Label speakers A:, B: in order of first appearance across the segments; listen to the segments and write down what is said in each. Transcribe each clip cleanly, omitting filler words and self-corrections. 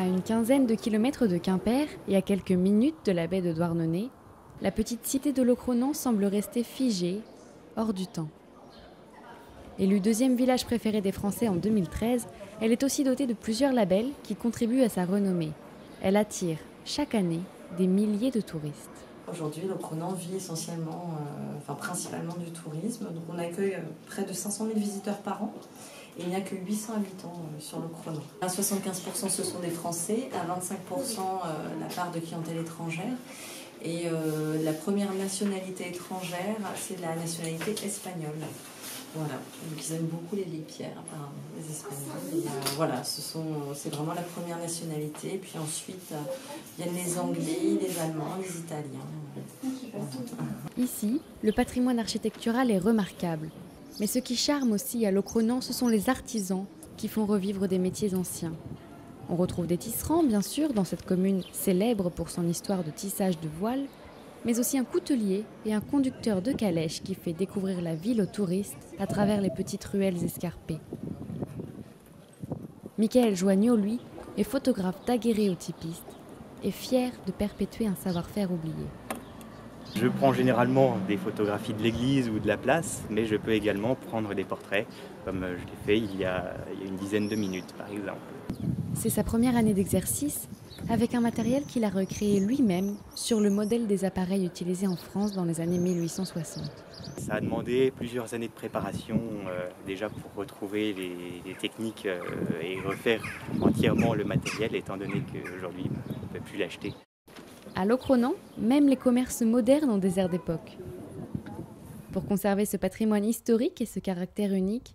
A: À une quinzaine de kilomètres de Quimper et à quelques minutes de la baie de Douarnenez, la petite cité de Locronan semble rester figée, hors du temps. Élue deuxième village préféré des Français en 2013, elle est aussi dotée de plusieurs labels qui contribuent à sa renommée. Elle attire, chaque année, des milliers de touristes.
B: Aujourd'hui, Locronan vit principalement du tourisme. Donc on accueille près de 500 000 visiteurs par an. Et il n'y a que 800 habitants sur Locronan. À 75% ce sont des Français, à 25% la part de clientèle étrangère. Et la première nationalité étrangère, c'est la nationalité espagnole. Voilà, donc ils aiment beaucoup les pierres, apparemment, les Espagnols. Et, c'est vraiment la première nationalité. Et puis ensuite, viennent les Anglais, les Allemands, les Italiens.
A: Ici, le patrimoine architectural est remarquable. Mais ce qui charme aussi à Locronan, ce sont les artisans qui font revivre des métiers anciens. On retrouve des tisserands, bien sûr, dans cette commune célèbre pour son histoire de tissage de voiles, mais aussi un coutelier et un conducteur de calèche qui fait découvrir la ville aux touristes à travers les petites ruelles escarpées. Michael Joignot, lui, est photographe daguerréotypiste et fier de perpétuer un savoir-faire oublié.
C: Je prends généralement des photographies de l'église ou de la place, mais je peux également prendre des portraits, comme je l'ai fait il y a une dizaine de minutes par exemple.
A: C'est sa première année d'exercice, avec un matériel qu'il a recréé lui-même sur le modèle des appareils utilisés en France dans les années 1860.
C: Ça a demandé plusieurs années de préparation déjà pour retrouver les techniques et refaire entièrement le matériel, étant donné qu'aujourd'hui on ne peut plus l'acheter.
A: À Locronan, même les commerces modernes ont des airs d'époque. Pour conserver ce patrimoine historique et ce caractère unique,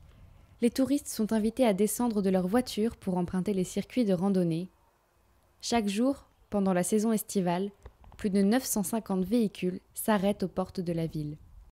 A: les touristes sont invités à descendre de leur voiture pour emprunter les circuits de randonnée. Chaque jour, pendant la saison estivale, plus de 950 véhicules s'arrêtent aux portes de la ville.